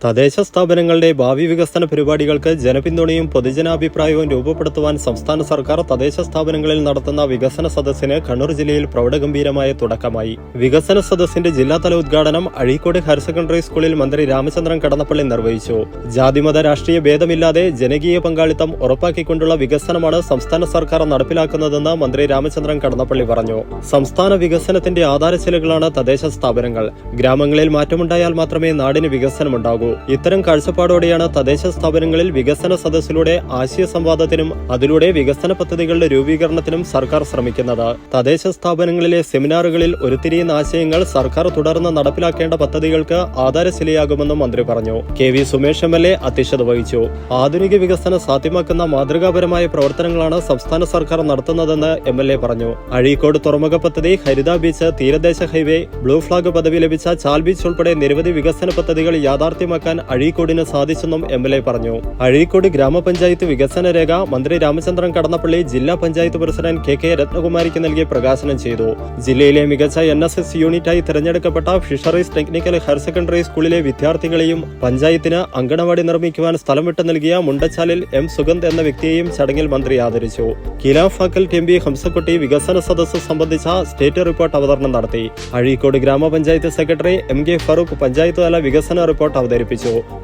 തദ്ദേശ സ്ഥാപനങ്ങളുടെ ഭാവി വികസന പരിപാടികൾക്ക് ജനപിന്തുണയും പൊതുജനാഭിപ്രായവും രൂപപ്പെടുത്തുവാൻ സംസ്ഥാന സർക്കാർ തദ്ദേശ സ്ഥാപനങ്ങളിൽ നടത്തുന്ന വികസന സദസ്സിന് കണ്ണൂർ ജില്ലയിൽ പ്രൗഢഗംഭീരമായ തുടക്കമായി. വികസന സദസ്സിന്റെ ജില്ലാതല ഉദ്ഘാടനം അഴീക്കോട് ഹയർ സെക്കൻഡറി സ്കൂളിൽ മന്ത്രി രാമചന്ദ്രൻ കടന്നപ്പള്ളി നിർവഹിച്ചു. ജാതിമത രാഷ്ട്രീയ ഭേദമില്ലാതെ ജനകീയ പങ്കാളിത്തം ഉറപ്പാക്കിക്കൊണ്ടുള്ള വികസനമാണ് സംസ്ഥാന സർക്കാർ നടപ്പിലാക്കുന്നതെന്ന് മന്ത്രി രാമചന്ദ്രൻ കടന്നപ്പള്ളി പറഞ്ഞു. സംസ്ഥാന വികസനത്തിന്റെ ആധാരശിലകളാണ് തദ്ദേശ സ്ഥാപനങ്ങൾ. ഗ്രാമങ്ങളിൽ മാറ്റമുണ്ടായാൽ മാത്രമേ നാടിന് വികസനമുണ്ടാകൂ. ഇത്തരം കാഴ്ചപ്പാടോടെയാണ് തദ്ദേശ സ്ഥാപനങ്ങളിൽ വികസന സദസ്സിലൂടെ ആശയ സംവാദത്തിനും അതിലൂടെ വികസന പദ്ധതികളുടെ രൂപീകരണത്തിനും സർക്കാർ ശ്രമിക്കുന്നത്. തദ്ദേശ സ്ഥാപനങ്ങളിലെ സെമിനാറുകളിൽ ഉരുത്തിരിയുന്ന ആശയങ്ങൾ സർക്കാർ തുടർന്ന് നടപ്പിലാക്കേണ്ട പദ്ധതികൾക്ക് ആധാരശിലയാകുമെന്നും മന്ത്രി പറഞ്ഞു. KV സുമേഷ് MLA അധ്യക്ഷത വഹിച്ചു. ആധുനിക വികസനം സാധ്യമാക്കുന്ന മാതൃകാപരമായ പ്രവർത്തനങ്ങളാണ് സംസ്ഥാന സർക്കാർ നടത്തുന്നതെന്ന് MLA പറഞ്ഞു. അഴീക്കോട് തുറമുഖ പദ്ധതി, ഹരിത ബീച്ച്, തീരദേശ ഹൈവേ, ബ്ലൂ ഫ്ളാഗ് പദവി ലഭിച്ച ചാൽ ബീച്ച് ഉൾപ്പെടെ നിരവധി വികസന പദ്ധതികൾ യാഥാർത്ഥ്യമാക്കാൻ അഴീക്കോടിന് സാധിച്ചെന്നും MLA പറഞ്ഞു. അഴീക്കോട് ഗ്രാമപഞ്ചായത്ത് വികസന രേഖ മന്ത്രി രാമചന്ദ്രൻ കടന്നപ്പള്ളി ജില്ലാ പഞ്ചായത്ത് പ്രസിഡന്റ് KK രത്നകുമാരിക്ക് നൽകി പ്രകാശനം ചെയ്തു. ജില്ലയിലെ മികച്ച NSS യൂണിറ്റായി തിരഞ്ഞെടുക്കപ്പെട്ട ഫിഷറീസ് ടെക്നിക്കൽ ഹയർ സെക്കൻഡറി സ്കൂളിലെ വിദ്യാർത്ഥികളെയും പഞ്ചായത്തിന് അങ്കണവാടി നിർമ്മിക്കുവാൻ സ്ഥലം വിട്ടു നൽകിയ മുണ്ടച്ചാലിൽ M സുഗന്ധ് എന്ന വ്യക്തിയെയും ചടങ്ങിൽ മന്ത്രി ആദരിച്ചു. കിലാ ഫാക്കൽറ്റി MP ഹംസക്കുട്ടി വികസന സദസ്സ് സംബന്ധിച്ച സ്റ്റേറ്റ് റിപ്പോർട്ട് അവതരണം നടത്തി. അഴീക്കോട് ഗ്രാമപഞ്ചായത്ത് സെക്രട്ടറി MK ഫറൂഖ് പഞ്ചായത്ത് തല വികസന റിപ്പോർട്ട് അവതരിപ്പിച്ചു.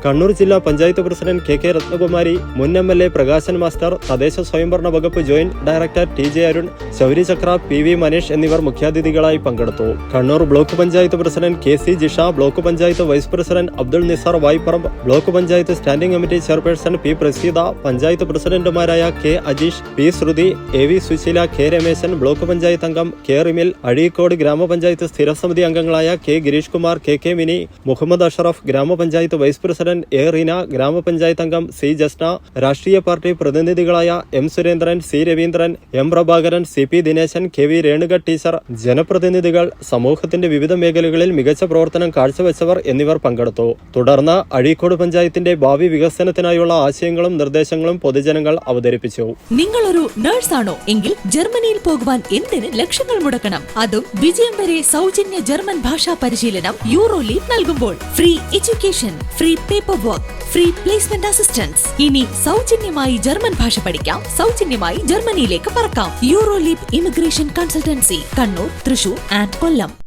കണ്ണൂർ ജില്ലാ പഞ്ചായത്ത് പ്രസിഡന്റ് KK രത്നകുമാരി, മുൻ MLA പ്രകാശൻ മാസ്റ്റർ, തദ്ദേശ സ്വയംഭരണ വകുപ്പ് joint director TJ Arun, Shauri Chakra, PV Manish എന്നിവർ മുഖ്യാതിഥികളായി പങ്കെടുത്തു. Kannur block panchayat president KC Jisha, block panchayat vice president Abdul Nisar Vayparamb, block panchayat standing committee chairperson P Praseetha, panchayat പ്രസിഡന്റുമാരായ K Ajeesh, P Sruthi, AV Susheela, K Rameshan, block panchayat അംഗം K റിമിൽ, അഴീക്കോട് ഗ്രാമപഞ്ചായത്ത് സ്ഥിരസമിതി അംഗങ്ങളായ K ഗിരീഷ് കുമാർ, KK മിനി, മുഹമ്മദ് അഷറഫ്, ഗ്രാമപഞ്ചായത്ത് വൈസ് പ്രസിഡന്റ് A റീന, ഗ്രാമപഞ്ചായത്ത് അംഗം C ജസ്ന, രാഷ്ട്രീയ പാർട്ടി പ്രതിനിധികളായ M Surendran, C Raveendran, M Prabhakaran, CP Dineshan, KV Renuka teacher, ജനപ്രതിനിധികൾ, സമൂഹത്തിന്റെ വിവിധ മേഖലകളിൽ മികച്ച പ്രവർത്തനം കാഴ്ചവെച്ചവർ എന്നിവർ പങ്കെടുത്തു. തുടർന്ന് അഴീക്കോട് പഞ്ചായത്തിന്റെ ഭാവി വികസനത്തിനായുള്ള ആശയങ്ങളും നിർദ്ദേശങ്ങളും പൊതുജനങ്ങൾ അവതരിപ്പിച്ചു. നിങ്ങളൊരു നഴ്സാണോ എങ്കിൽ ജർമ്മനിയിൽ പോകുവാൻ എന്തിന് ലക്ഷങ്ങൾ മുടക്കണം? അതും വിജയം വരെ സൗജന്യ ജർമ്മൻ ഭാഷാ പരിശീലനം യൂറോലീഗ് നൽകുമ്പോൾ. Free education, free paper work, free placement assistance. ഇനി സൗജന്യമായി ജർമ്മൻ ഭാഷ പഠിക്കാം, സൗജന്യമായി ജർമ്മനിയിലേക്ക് പറക്കാം. Euroleague immigration consultancy, Kannur, Thrissur and Kollam.